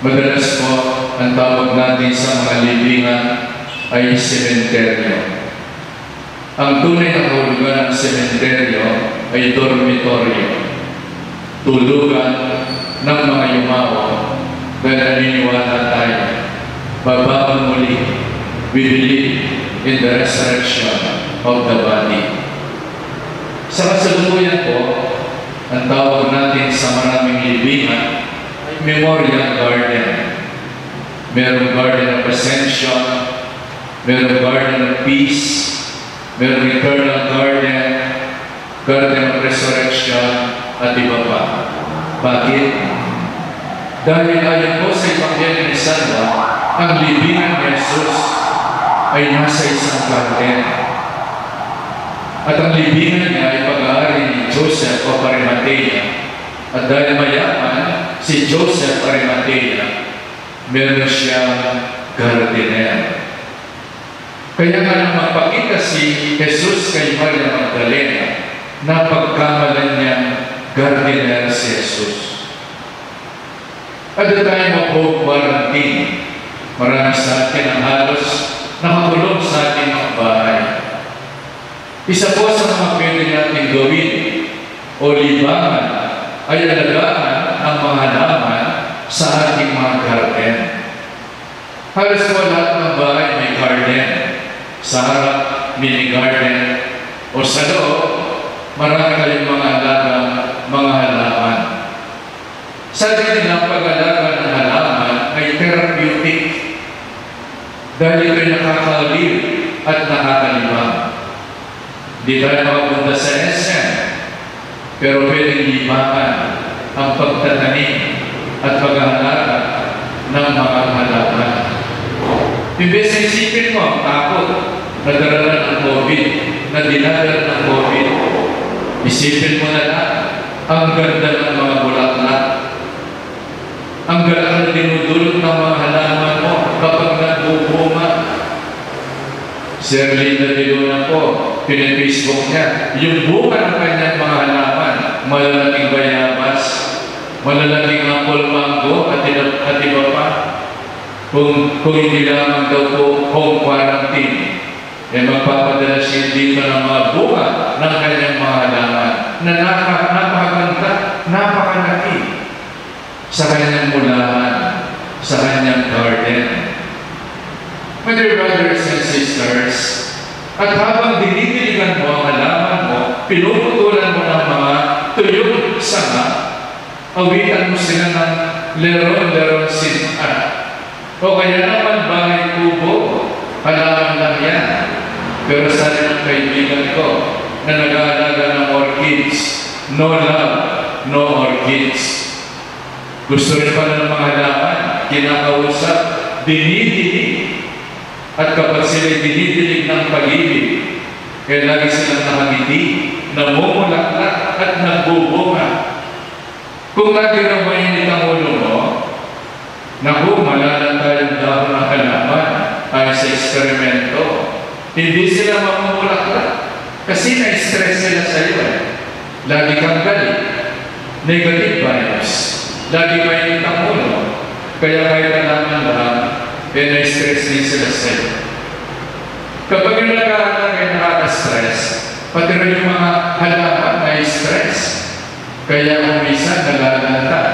Madalas po, ang tawag natin sa mga libingan ay sementeryo. Ang tunay na kahulugan ng sementeryo ay dormitoryo, tulugan ng mga yumawa, dahil naniniwala tayo, babangon muli, we believe in the resurrection of the body. Sa kasalukuyan po, ang tawag natin sa maraming libingan ay memorial garden. Merong garden of ascension, merong garden of peace, merong eternal garden, garden of resurrection, at iba pa. Bakit? Dahil ayon po sa Ebanghelyo ni San Juan, ang libingan ni Jesus ay nasa isang garden. At ang libingan niya ay pag-aari ni Joseph o Arimatea. At dahil mayaman si Joseph Arimatea, meron siyang gardener. Kaya nga nang magpakita si Jesus kay Maria Magdalena, napagkamalan niyang gardener si Jesus. At the time of home quarantine, marami sa atin ang halos nakakulong sa ating mga bahay. Isa po sa mga pwede natin gawin o libangan ay alagaan ang mga halaman sa ating mga garden. Halos po lahat ng bahay may garden. Sa harap, mini garden. O sa loob, marami kayong mga alagang mga halaman. Sa nila, pag-alaga ng halaman ay therapeutic dahil ito'y nakakaliw at nakakalibang. Di tayo makapunta sa SM, pero pwedeng libangan ang pagtatanim at pag-aalaga ng mga halaman. Imbes na isipin mo ang takot na darala ng COVID, na dinadala ng COVID, isipin mo na lang ang ganda ng mga bulaklak, ang ganda na dinudulot ng mga halaman mo kapag nagbubunga. Si Erlinda de Luna po, pin-Facebook niya, yung bunga ng kanyang mga halaman, malalaking bayabas, malalaking apple mango at iba pa. Kung hindi lamang daw po home quarantine, eh magpapadala siya dito ng mga bunga ng kanyang mga halaman na napakaganda, napakalaki sa kanyang mulahan, sa kanyang garden. My dear brothers and sisters, at habang dinidiligan mo ang halaman mo, pinuputulan mo ng mga tuyong sanga, awitan mo sila ng leron-leron sinta. O kaya naman bahay kubo, halaman lang yan. Pero sabi ng kaibigan ko na nag-aalaga ng orchids, no love, no orchids. Gusto rin pala ng mga halaman, kinakausap, dinidilig. At kapag sila dinidilig ng pag-ibig, kaya lagi silang nakangiti, namumulaklak at nagbubunga. Kung lagi na mainit ang ulo mo, naku, malalang tayong dahon ng halaman ay sa eksperimento. Hindi sila mamumulaklak kasi na-stress sila sa iyo. Lagi kang galit, negative vibes, lagi mainit ang ulo, kaya kahit halaman lang, na-stress din sila sa iyo. Kapag yung nag-aalang ay nakaka-stress, pati rin yung mga halaman ay stress. Kaya kung minsan nalalanta,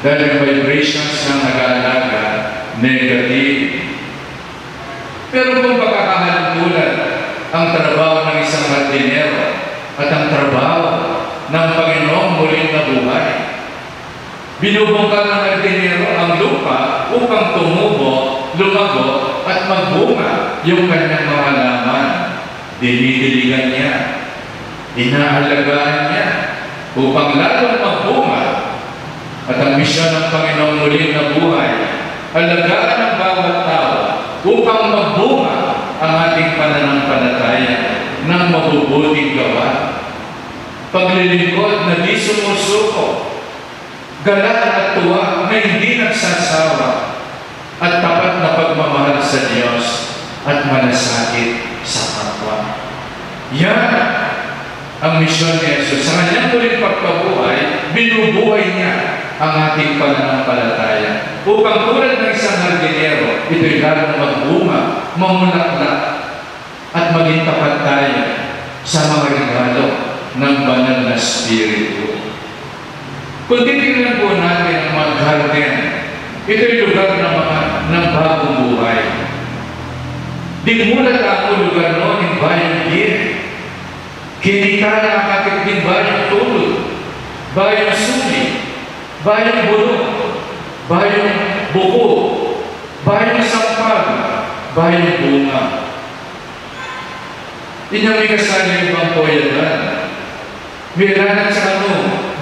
dahil yung vibrations na nag-aalaga, negative. Pero kung pagkakahalulan ang trabaho ng isang hardinero at ang trabaho ng Panginoong muling nabuhay, binubungkal ng hardinero ang lupa upang tumubo, lumago at magbunga yung kanyang mga halaman. Dinidiligan niya, inaalagaan niya upang lalong magbunga. At ang misyon ng Panginoong muling nabuhay, alagaan ang bawat tao upang magbunga ang ating pananampalataya ng mabubuting gawa. Paglilingkod na di sumusuko, galak at tuwa na hindi nagsasawa, at tapat na pagmamahal sa Diyos at malasakit sa kapwa. Yan ang misyon ni Jesus. Sa kanyang muling pagkabuhay, binubuhay niya ang ating pananampalataya. upang tulad ng isang hardinero, ito'y lalong magbunga, mamulaklak, at maging tapat tayo sa mga regalo ng banal na Espiritu. Kung titignan po natin ang mga garden, ito'y lugar ng bagong buhay. Dimulat ang lugar noon ng bayang gir. Kinita na ang ating din bayang tulog, bayang suli, bayang bulong, bayang buko, bayang sampag, bayang bunga. Inyong kasali yung bang poyadan. Milanan sa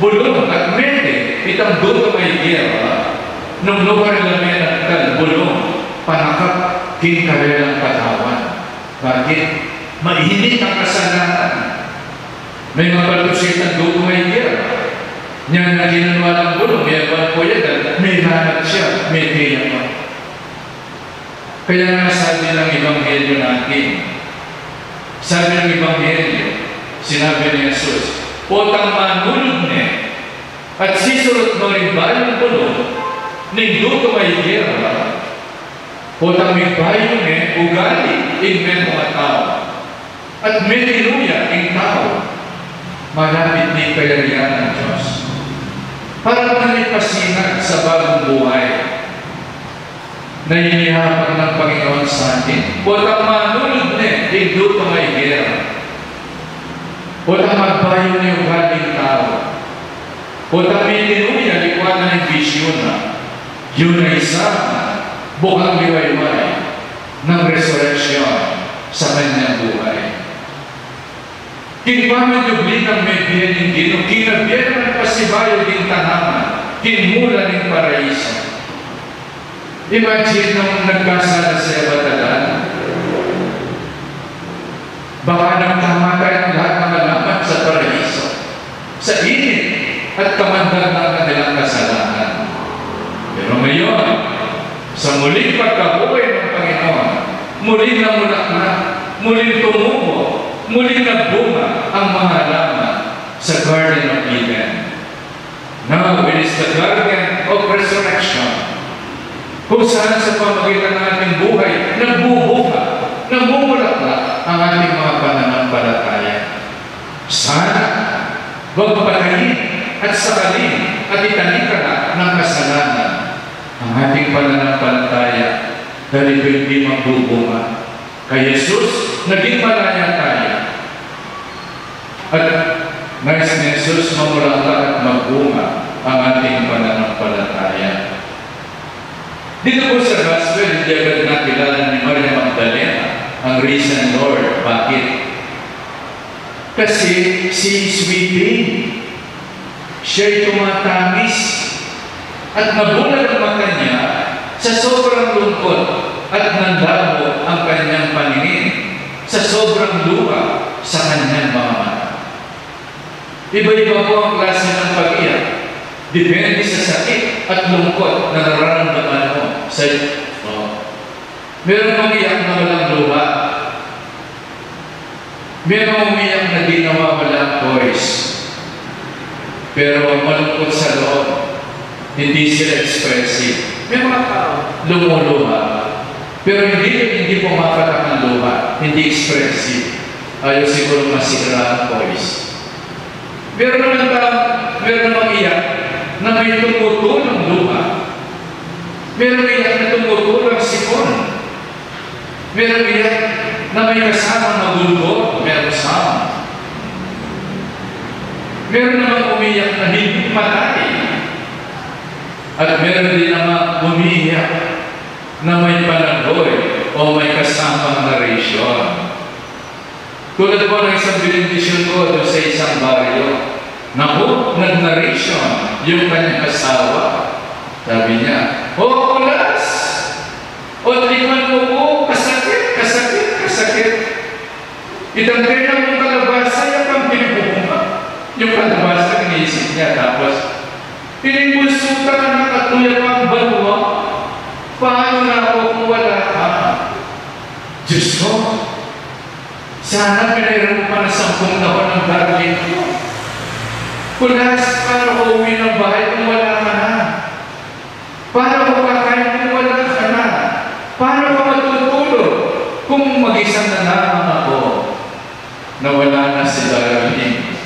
bulong at mende, itang doon may gira. Nung lugar namin at bulong, panakap, kinkarelang katawan. Bakit? Mainit ang kasalanan. May mga palusitan doon may gira. Niyan na ginanwa ng bulong, may bang poyadan, may lanat siya, may tiyaman. Kaya nga sabi ng Ebanghelyo natin, sabi ng Ebanghelyo, sinabi ni Jesus, potang manulog ni, at sisurot mo rin bayang bulong, ningduto may gira, potang may bayang ni, ugali, ingmen mga tao, at may tinuya, ing tao, malapit ni kayarihan ng Diyos. Para may pasinag sa bagong buhay, na inihapan ng Panginoon sa atin. Potang manulog ni, ningduto may gira, potang magbayo ni ugaling tao, potang may tinuya, likwanan ng visyon na, yun ay isama, bukang liwayway ng resurreksyon sa kanyang buhay. Kinpaman yung blikang may biyaning dino, kinabiyang ng pasibayo din tanaman, kinmula ng paraiso. Imagine nung nagkasala sa Batalan, baka nang kamatay ang lahat ng alamat sa paraiso, sa init at kamandag ng kanilang kasalanan. Pero ngayon, sa muling pagkabuhay ng Panginoon, muling namulaklak, muling tumubo, muling nagbunga ang mga halaman sa Garden of Eden. Now, it is the garden of resurrection, kung saan sa pamagitan ng ating buhay, nagbubuka, namumulaklak ang ating mga pananampalataya. Sana, huwag patayin at sakalin at italikala ng kasalanan ang ating pananampalataya dahil ito hindi magbubunga. Kay Jesus, naging malaya tayo. At nais ni Jesus mamulaklak at magbunga ang ating pananampalataya. Dito po sa Gospel, hindi agad nakilala ni Maria Magdalena ang risen Lord. Bakit? Kasi si weeping. Siya'y tumatamis at nabulag ang mata niya sa sobrang lungkot at nandabo ang kanyang paningin sa sobrang luha sa kanyang mga mata. Iba-iba po ang klase ng pag-iyak. Depende sa sakit at lungkot na nararamdaman mo sa meron umiyak na walang luha. Meron umiyak na di nawawala voice. Pero malungkot sa loob, hindi sila expressive. May mga tao lumuluha. Pero hindi pumapatak ang luha, hindi expressive. Ayaw siguro masira ang voice. Meron naman iyak na may tumutulong luha. Meron iyak na tumutulong sipon. Meron iyak na may kasamang magulgo, meron sama. Meron naman umiyak na hindi matay. At meron din naman umiyak na may palagoy o may kasamang narration. Tulad po ng isang benedisyon ko doon sa isang baryo, naku, nag-narration yung kanyang asawa. Sabi niya, "Oh, kulas! O, tingnan mo po, kasakit, kasakit, kasakit. Itangkay lang yung kalabasa, yung pambibunga." Yung kalabasa, iniisip niya, tapos, pinibulsutan na nakatuya pang balwa. Paano na ako kung wala ka? Diyos ko, sana pinayroon mo pa na 10 taon ng darling ko. Kulas, para ko uwi ng bahay kung wala ka na. Para ko Paano ka matutulog kung mag-isang na lamang ako na wala na si Darlene?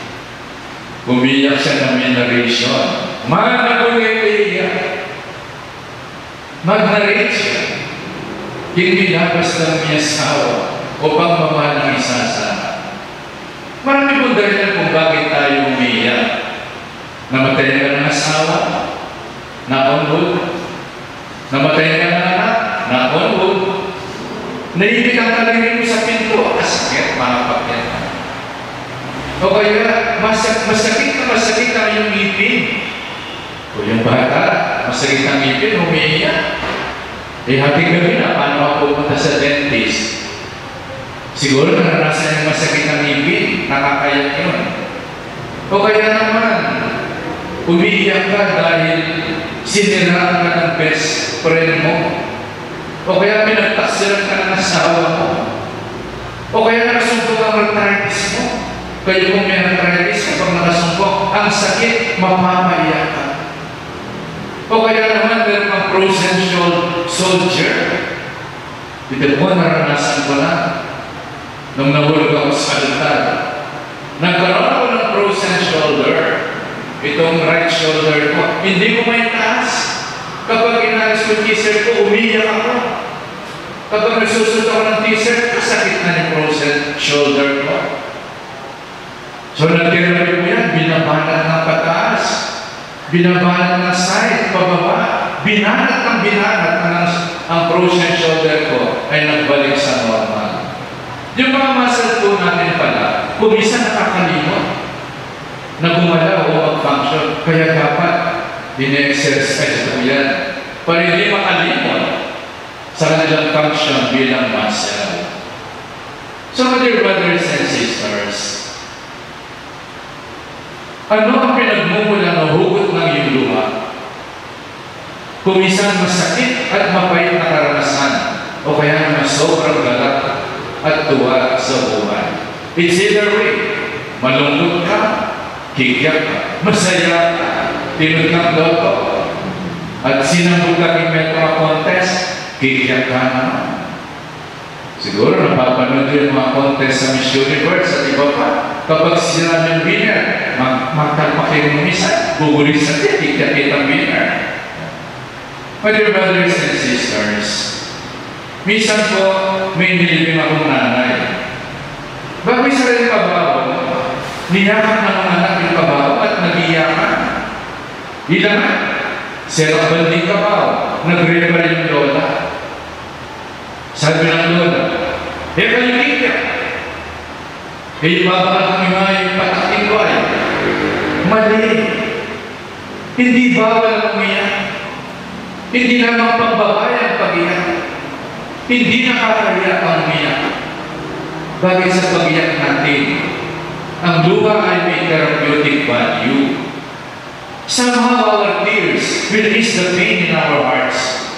Umiyak siya ng minarration. Mag-narrate siya. Yung binabas ng may asawa o pagmamahal ng isa-sama. Marami pong dahilan kung bakit tayo umiyak. Namatay ka ng asawa, na-on-hold. Namatay ka ng anak, na-on-hold. Naibig ang talangin mo sa pinto, asakit, makapakyan. O kaya, masakit na yung ngipin. O yung bata, masakit ang ngipin, umiiyak. Hating gabi na, paano ako pumunta sa dentist? Siguro naranasan yung masakit ang ngipin, nakakayak yun. O kaya naman, umiiyak ka dahil siniraan ka ng best friend mo. O kaya pinagtaksiran ka ng asawa mo. O kaya nakasumpok ang arthritis mo. Kaya kung may arthritis, kapag nakasumpok, ang sakit, mamamaiyak ka. O kaya naman, meron kang frozen soldier. Ito po, naranasan ko na. Nung nahulog ako sa altar, nagkaroon ako ng frozen shoulder. Itong right shoulder ko, hindi ko may taas. Kapag inalis ko yung t-shirt ko, umiyak ako. Kapag nagsusot ako ng t-shirt, kasakit na yung frozen shoulder ko. So nagkirabi mo yan, binabanat ng pataas, binabanat ng side, pababa, binanat ang frozen shoulder ko ay nagbalik sa normal. Yung mga muscle po natin pala, kung isa nakakalimot, na gumalaw o mag-function, kaya dapat dine-exercise ko yan para hindi makalimot sa kanilang function bilang muscle. So, my dear brothers and sisters, ano ang pinagmumula ng hugot ng iyong luha? Kung isang masakit at mapait na karanasan, o kaya naman sobrang galak at tuwa sa buhay. It's either way, malungkot ka, kikyak ka, masaya ka, tinod kang loto, at sinambog ka ng metro contest, kikyak ka naman. Siguro napapanood yung mga contest sa Miss Universe at iba pa. Kapag sila ng winner, magtalpakin mo isa, gugulis sa kikyak kitang winner. My dear brothers and sisters, minsan po may nilibing akong nanay. Bago isa rin kabaw, niyakan ng mga anak yung kabaw at nagiyakan. Ilan na? Serang banding kabaw, nag-repa yung lola. Sabi ng lola, kayo kikyak. Kayo babakal kami nga yung pataking ko ay. Mali. Hindi bawal ang umiyak. Hindi naman pagbabae ang pag-iyak. Hindi nakakaya ang umiyak. Bagay sa pag-iyak natin, ang luha ay may therapeutic value. Somehow our tears will ease the pain in our hearts.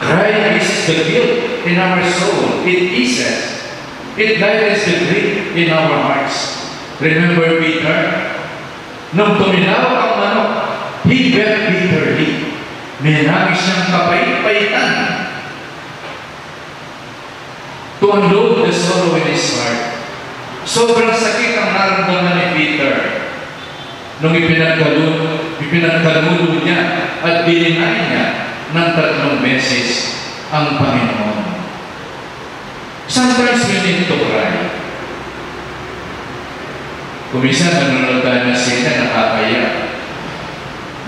Crying is the guilt in our soul. It eases. It lightens the grief in our hearts. Remember Peter? Nung tuminaw ang manok, he wept bitterly. May nangis siyang kapait-paitan to unload the sorrow in his heart. Sobrang sakit ang naramdaman ni Peter nung ipinagkalulo niya at dininay niya ng 3 beses ang Panginoon. Sometimes we need to cry. Kung minsan nanonood tayo ng sita, nakakaya.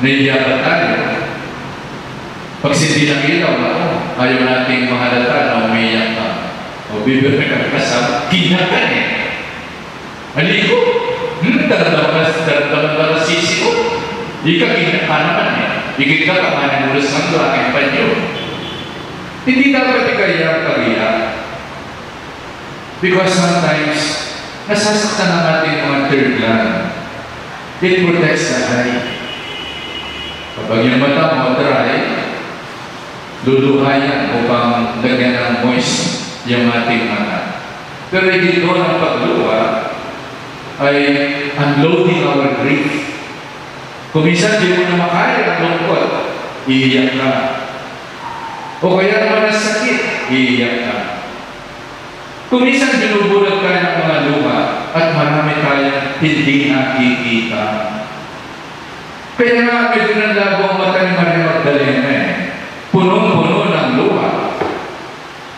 Naiiyak ba tayo? Pag hindi nakita, ayaw nating mahalata na umiiyak ka. O bibir ka kasama, kinakan eh. Maligo. Daramdaman ka na sisi ko. Di ka kinakanaman eh. Ikit ka kamanin ulos ng aking panyo. Hindi dapat ikayang pag-iyak. Because sometimes, nasasaktan ang ating mga third gland. It protects the eye. Kapag yung mata mo dry, luluhayan upang lagyan ng moist yung ating mata. Pero hindi doon ang pagluha ay unloading our grief. Kung minsan di mo na makaya ang lungkot, iiyak ka. O kaya naman ang sakit, iiyak ka. Kung minsan binubulag tayo ng mga luha at marami tayong hindi nakikita. Kaya nga medyo nanlabo ang mata ni Maria Magdalena punong-puno ng luha.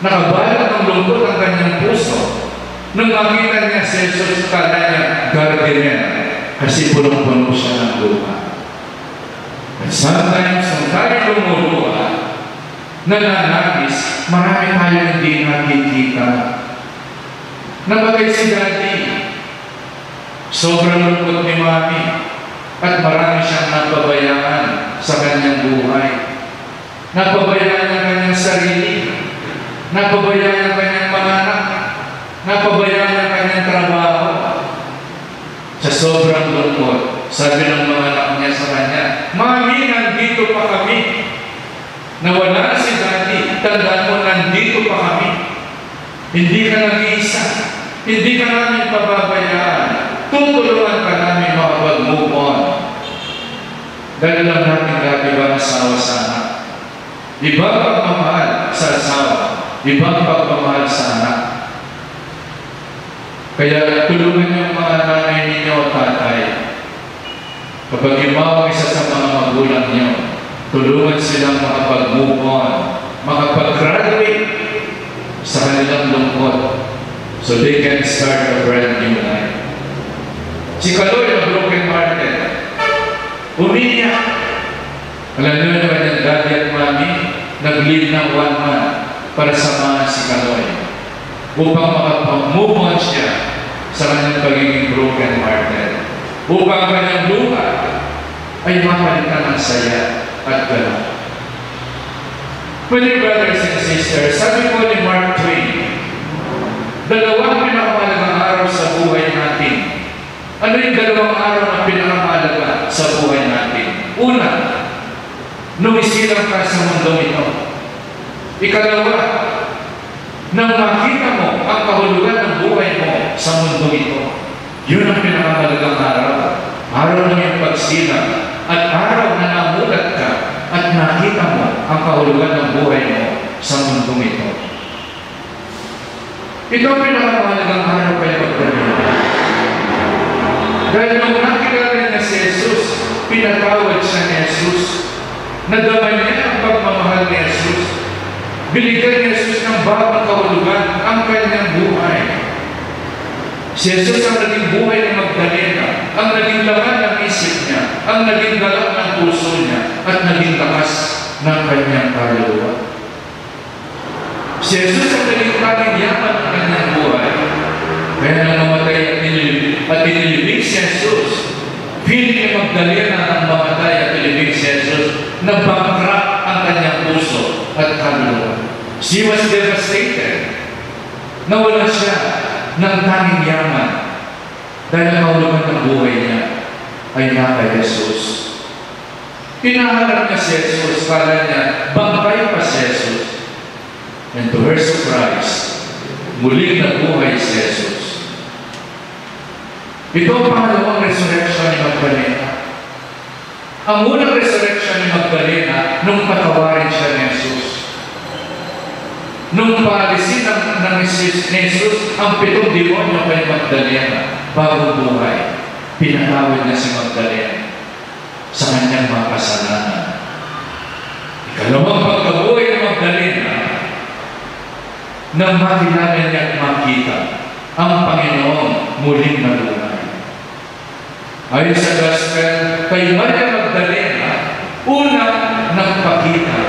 Nakabalot ng lungkot ang kanyang puso. Nung makita niya si Jesus, kala niya gardener kasi punong-puno siya ng luha. At sometimes, kung tayo lumuluha, nananagis, marami tayong hindi nakikita. Namatay si Daddy. Sobrang lungkot ni Mami. At marami siyang napabayaan sa kanyang buhay. Napabayaan ang kanyang sarili. Napabayaan ang kanyang mga anak. Napabayaan ang kanyang trabaho. Sa sobrang lungkot, sabi ng mga anak niya sa kanya, Mami, nandito pa kami. Nawala si Daddy. Tandaan mo, nandito pa kami. Hindi ka nag-iisa. Hindi ka namin pababayaan. Tutulungan ka namin makapag-move on. Dahil alam natin lahat ibang asawa sa anak. Ibang pagmamahal sa asawa. Ibang pagmamahal sa anak. Kaya tulungan niyo ang mga nanay ninyo at tatay. Kapag imaw isa sa mga magulang niyo, tulungan silang makapag-move on, makapag-graduate sa kanilang lungkot so they can start a brand new life. Si Kaloy na broken hearted, umiyak. Alam niyo na kanyang daddy at mami, nag-leave ng 1 month para samahan si Kaloy upang makapag-move on siya sa kanyang pagiging broken hearted. Upang kanyang luha ay mapalitan ng saya at gano'n. Pwede brothers and sisters, sabi ko ni Mark Twain, dalawang pinakamahalagang araw sa buhay natin. Ano yung dalawang araw na pinakamahalaga sa buhay natin? Una, nung isilang ka sa mundong ito. Ikalawa, nang makita mo ang kahulugan ng buhay mo sa mundong ito. Yun ang pinakamahalagang araw. Araw ng iyong pagsilang at araw na namulat ka at nakita mo ang kahulugan ng buhay mo sa mundong ito. Ito ang pinakamahalagang araw kayo Magdalena. Dahil nung nakilala niya si Jesus, pinatawad siya ni Jesus. Nadama niya ang pagmamahal ni Jesus. Binigyan ni Jesus ng bagong kahulugan ang kanyang buhay. Si Jesus ang naging buhay ng Magdalena, ang naging laman ng isip niya, ang naging galak ng puso niya, at naging lakas ng kanyang kaluluwa. Si Jesus ang naging yaman ng kanyang buhay. Kaya nang mamatay at inilibing si Jesus, feeling ni Magdalena ang mamatay at inilibing si Jesus, nabangkrak ang kanyang puso at kaluluwa. She was devastated. Nawala siya ng tanging yaman dahil ang kahulugan ng buhay niya ay nasa Jesus. Pinaharap niya si Jesus, kala niya, bangkay pa si Jesus. And to her surprise, muling nabuhay si Jesus. Ito ang pangalawang resurrection ni Magdalena. Ang unang resurrection ni Magdalena nung patawarin siya ni Jesus. Nung paalisin ng Jesus ang 7 demonyo kay Magdalena bago buhay, pinatawad niya si Magdalena sa kanyang mga kasalanan. Ikalawang pagkabuhay ni Magdalena, nang makilala niya at makita ang Panginoon muling nabuhay. Ayon sa Gospel, kay Maria Magdalena, unang nagpakita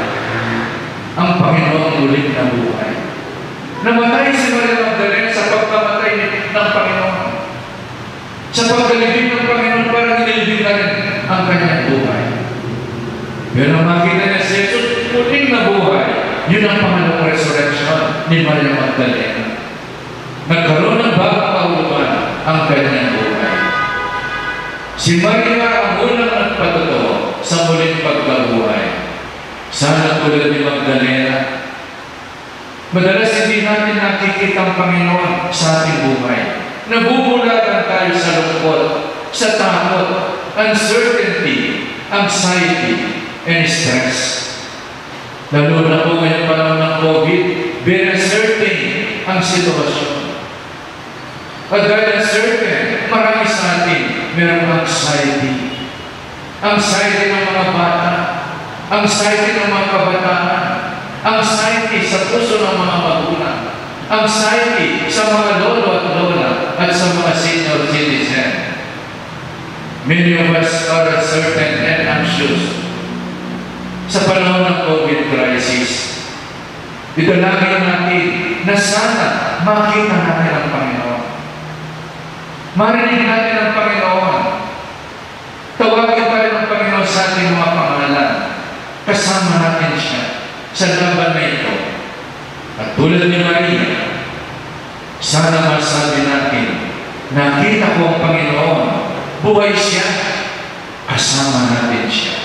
ang Panginoon muling nabuhay. Namatay si Maria Magdalena sa pagkamatay ng Panginoon. Sa pagkalibing ng Panginoon, parang inilibing na rin ang kanyang buhay. Pero makita niya si Jesus, muling nabuhay. Yun ang pangalawang resurrection ni Maria Magdalena. Nagkaroon ng bagong kahulugan ang kanyang buhay. Si Maria ang unang nagpatotoo sa muling pagkabuhay. Sana tulad ni Magdalena, madalas hindi natin nakikita ang Panginoon sa ating buhay. Nabubulagan tayo sa lungkot, sa takot, uncertainty, anxiety, and stress. Lalo na po ngayon panahon ng COVID, Very uncertain ang sitwasyon. At dahil uncertain, marami sa atin mayroong anxiety. Anxiety ng mga bata, anxiety ng mga kabataan, anxiety sa puso ng mga magulang, anxiety sa mga lolo at lola at sa mga senior citizen. Many of us are uncertain and anxious. Sa panahon ng COVID crisis, idalangin natin na sana makita natin ang Panginoon. Marinig natin ang Panginoon. Tawagin tayo ng Panginoon sa ating mga pangalan. Kasama natin siya sa laban na ito. At tulad ni Maria, sana masabi natin, nakita ko ang Panginoon, buhay siya, kasama natin siya.